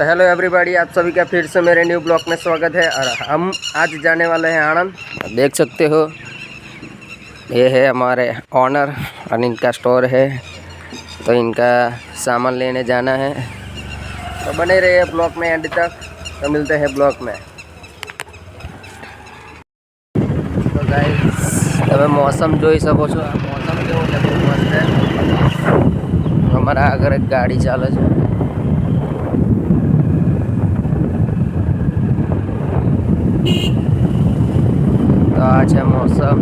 तो hello everybody, आप सभी का फिर से मेरे न्यू ब्लॉग में स्वागत है। और हम आज जाने वाले हैं आनंद। देख सकते हो ये है हमारे ऑनर और इनका स्टोर है, तो इनका सामान लेने जाना है। तो बने रहिए ब्लॉग में एंड तक, तो मिलते हैं ब्लॉग में। तो गाइस તમે मौसम જોઈ શકો છો। આ मौसम કેવો છે, બહુ મસ્ત છે। અમારા આગળ એક ગાડી ચાલે છે। તો આ છે मौसम।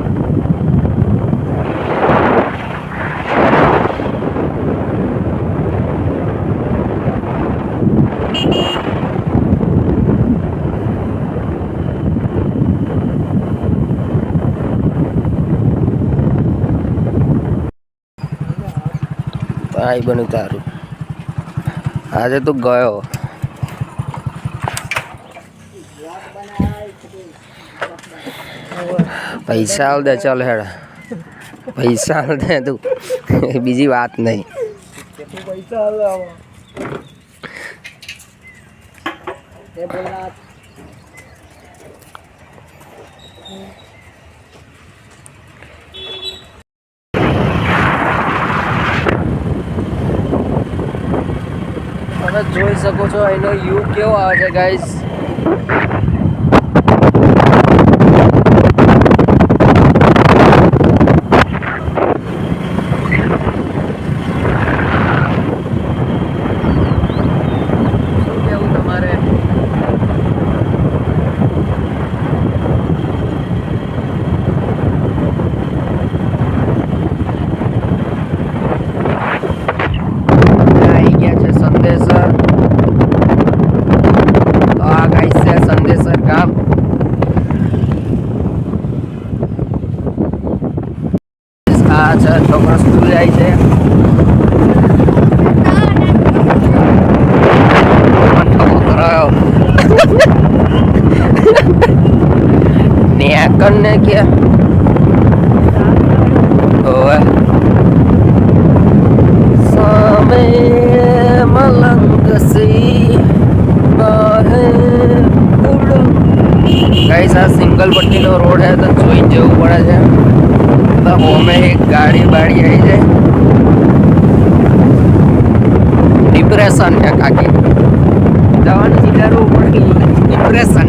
आई बनू तारू आज तो गयो पैसा दे, चल हेड पैसा दे तू बीजी बात नहीं। તમે જોઈ શકો છો એનો વ્યૂ કેવો આવે છે ગાઈસ। શું કેવું તમારે? છોકરો સ્કૂલ જાય છે। ને क्या ओए सामे मलंग सी गाइस आ सिंगल पट्टी नो रोड है, तो જોઈ જવું પડે છે। तो होमे एक गाड़ी बाड़ी आई जाए डिप्रेशन है काकी जवान जिलारो पड़ी डिप्रेशन।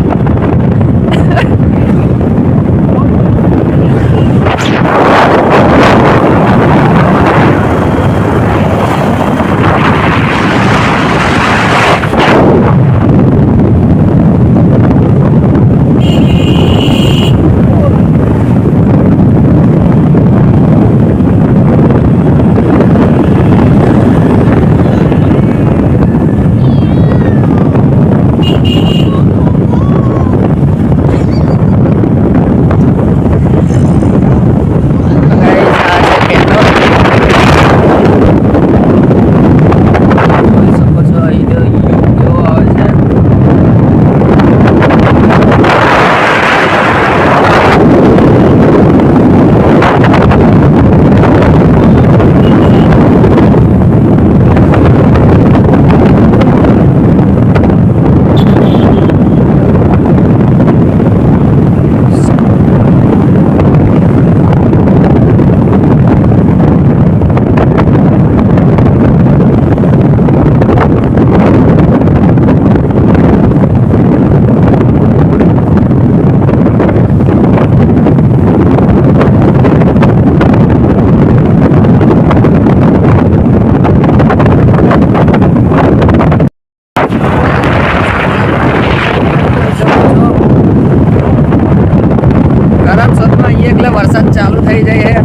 वरसाद चालू થઈ જાય है।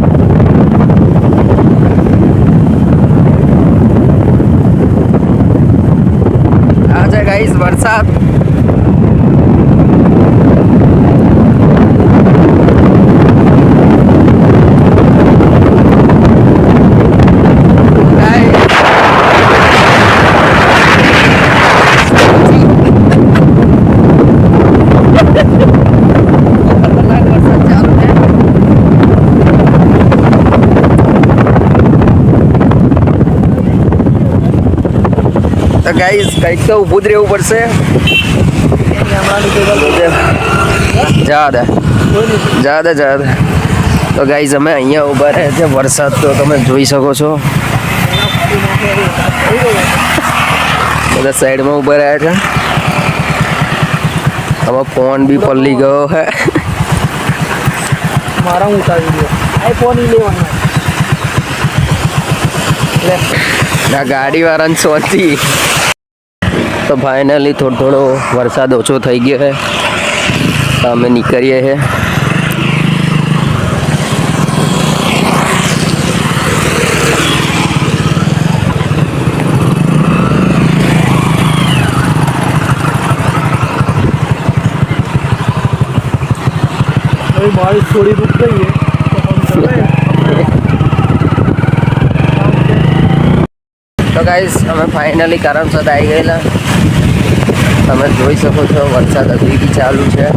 आ जाए गाइस वरसाद। तो ગાઈસ કંઈક તો ઊભું જ રહેવું પડશે. જા દે. તો ગાઈસ અમે અહીંયા ઊભા રહ્યા છે. વરસાદ તો તમે જોઈ શકો છો. બધા સાઈડમાં ઊભા રહ્યા છે. હવે ફોન બી પલ્લી ગયો હે. મારા હું ઉતારી દો આઈફોન લેવાનો ના ગાડીવાળાને સોથી. તો ફાઇનલી થોડો વરસાદ ઓછો થઈ ગયો છે. તો અમે નીકળીએ છીએ. बारिश थोड़ी रुक गई है તો ગાઈસ અમે ફાઇનલી કરમસદ આવી ગયેલા. તમે જોઈ શકો છો વરસાદ હજી બી ચાલુ છે.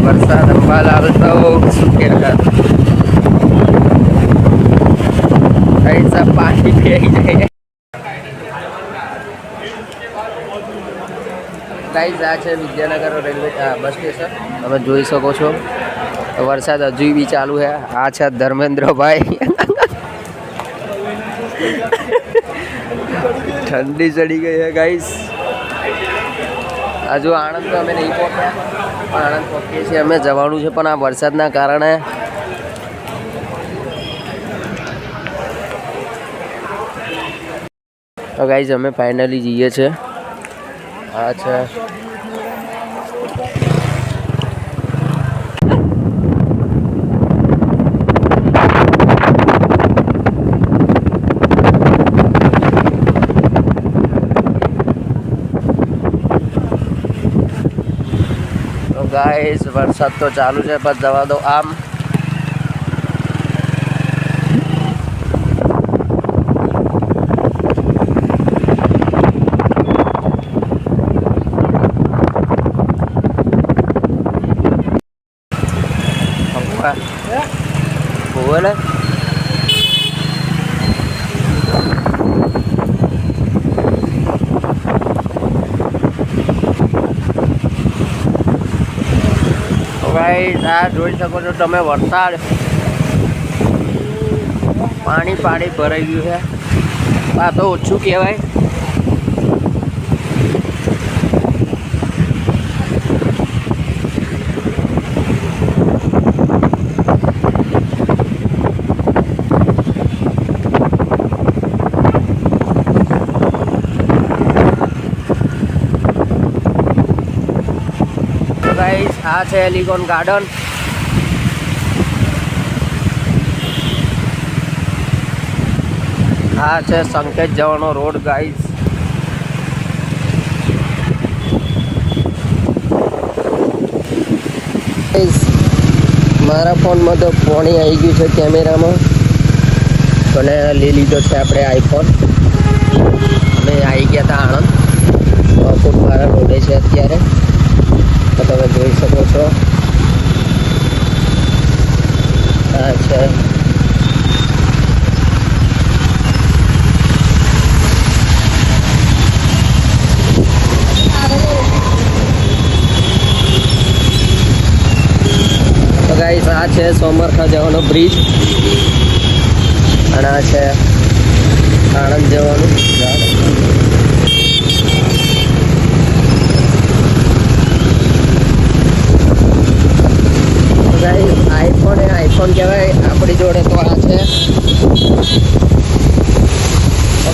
વરસાદ અંબાલ આવતો શું કહેવાય પાણી ફેરી જાય. ગાઈસ આ છે વિદ્યાનગર રેલવે બસ સ્ટેશન. તમે જોઈ શકો છો વરસાદ હજુ બી ચાલુ છે. આ છે ધર્મેન્દ્રભાઈ. ઠંડી ચડી ગઈ છે ગાઈસ. હજુ આણંદ તો અમે નહીં પહોંચ્યા પણ આણંદ પહોંચીએ છીએ. અમે જવાનું છે પણ આ વરસાદના કારણે તો ગાઈસ અમે ફાઇનલી જઈએ છીએ. આ છે તો ગાઈસ વરસાદ તો ચાલુ છે પણ જવા દો આમ. બોલે ગાઈસ આ જોઈ શકો છો તમે વરસાદ પાણી ભરાઈ ગયું છે. આ તો ઓછું કહેવાય. ગાઈસ આ છે એલિગોન ગાર્ડન. આ છે સંકેત જવાનો રોડ ગાઈસ. મારા ફોનમાં તો પાણી આવી ગયું છે કેમેરામાં. અને લઈ લીધો છે આપણે આઈફોન. અમે આવી ગયા હતા આણંદ. ખૂબ મારા રોડે છે અત્યારે. તો તમે જોઈ શકો છો આ છે તો ગાઈસ આ છે સોમરખા જવાનો બ્રિજ અને આ છે આણંદ જવાનું. આઈફોન કહેવાય આપણી જોડે તો આ છે.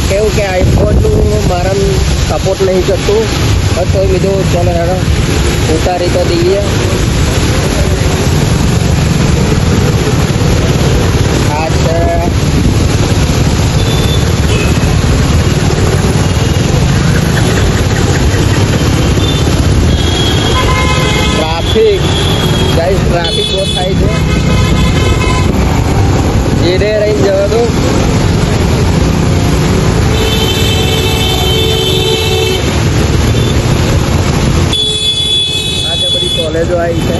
કેવું કે આઈફોનનું મારા સપોર્ટ નહીં કરતું પણ તો બીજું ચાલો હેડો ઉતારી તો દઈએ. આ છે ટ્રાફિક. ગાઈસ ટ્રાફિક બહુ થાય છે. ધીરે રહીને જવા દો. આ જે બધી કોલેજો આવી છે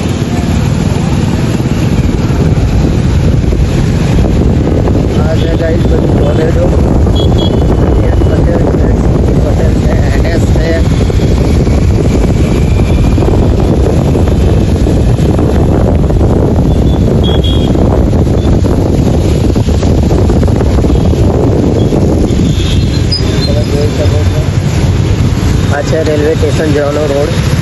गाइस बड़ी कॉलेजो पटेल है NS है पाछे रेलवे स्टेशन जवानो रोड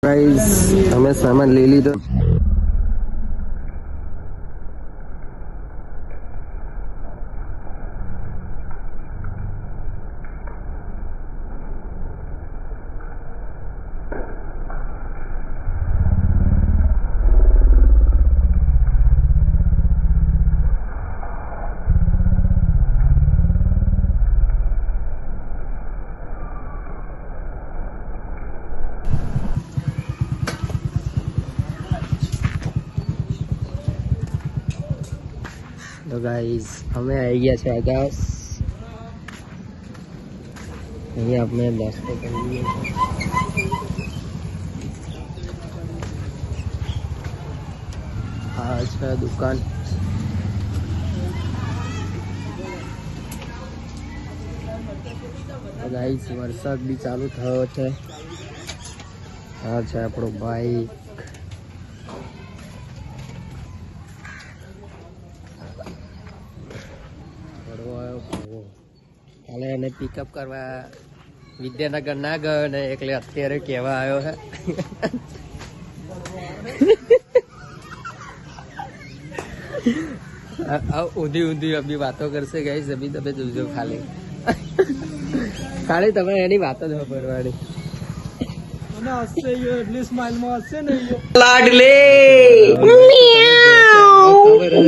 गाइस हमें सामान ले ली तो गाइस हमें आई गया છે આકાશ અહીં આપણે નાસ્તો કરીએ આ છે દુકાન ગાઈસ વરસાદ બી ચાલુ થયો છે આ છે આપણો બાઈક કાલે એને પિકઅપ કરવા વિદ્યાનગર ના ગયો ને એટલે અત્યારે કહેવા આવ્યો હે ઊંધી ઊંધી અભી વાતો કરશે ગાઈસ અભી તમે જોજો ખાલી ખાલી તમે એની વાતો જ કરવાની લાડલે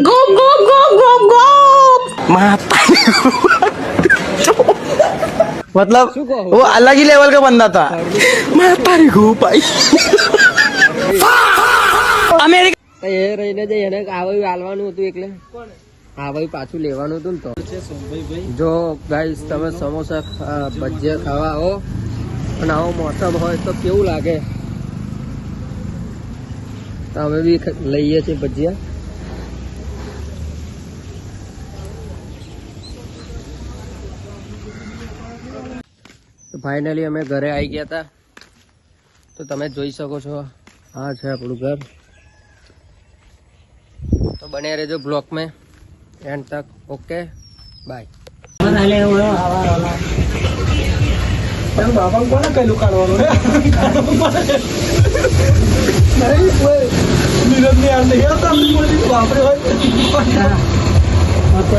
go go go go go मतलब वो अलग ही लेवल का बंदा था मैं तारी घू पाई અમેરિકા એ રહીને જઈ એને આવું હાલવાનું હતું એટલે આવું પાછું લેવાનું હતું ને તો જો ગાઈસ તમે સમોસા ભજીયા ખાવા આવો અને આવો મોસમ હોય તો કેવું લાગે તો અમે બી લઈએ છીએ ભજીયા તો ફાઇનલી અમે ઘરે આવી ગયા હતા તો તમે જોઈ શકો છો આ છે આપણું ઘર तो बने रहे जो ब्लॉक में एंड तक ओके बाय बाबा को ना कलू काढवानो बापरे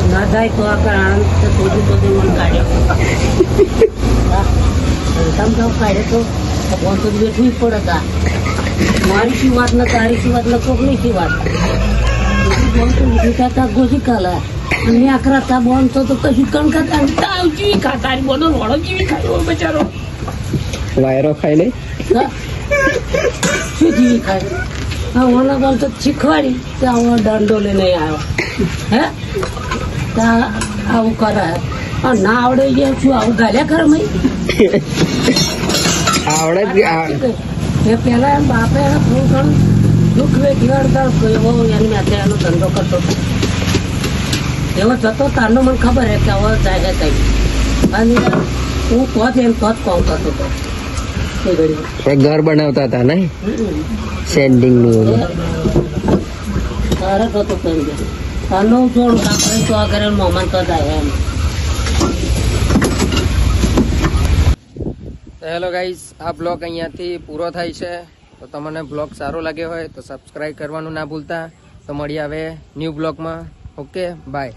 ना जाए तो आकर आनंद से थोड़ी मन काढ़े तम जब काढ़े तो फोन तो बैठू ही पड़ता मारी सी बात न तारी सी बात न कोकनी सी बात बोन तो विकाता गोशी काला आणि अकराचा बोन तो कशी कणकाता तावची खातारी बोनो वडो जीवी खायो बेचारो वायरो खाई ले શું જીવી ખાય હા ઓના બોલ તો શીખવાડી ત્યાં હું દંડો લઈને આવ્યો હે ત્યાં આવું કરાય ના આવડે ગયા શું આવું ગાલ્યા ખરે મય આવડે એ પેલા બાપે એને ફોન કર્યો દુઃખ વેઠી અડધા એવો એની મેં એનો ધંધો કરતો હતો એવો જતો તારનો મને ખબર હે કે હવે જાય કઈ અને હું તો જ એમ તો જ કોમ કરતો હતો એ ઘડી એ ઘર બનાવતા હતા ને સેન્ડિંગ નું તારે તો કરી દે તારનો જોડ આપણે તો આગળ મોમન તો જાય એમ. હેલો ગાઈઝ, આ બ્લોગ અહીંયાથી પૂરો થાય છે. તો તમને બ્લોગ સારો લાગ્યો હોય તો સબસ્ક્રાઈબ કરવાનું ના ભૂલતા. તો મળીએ હવે ન્યૂ બ્લોગમાં. Okay, by.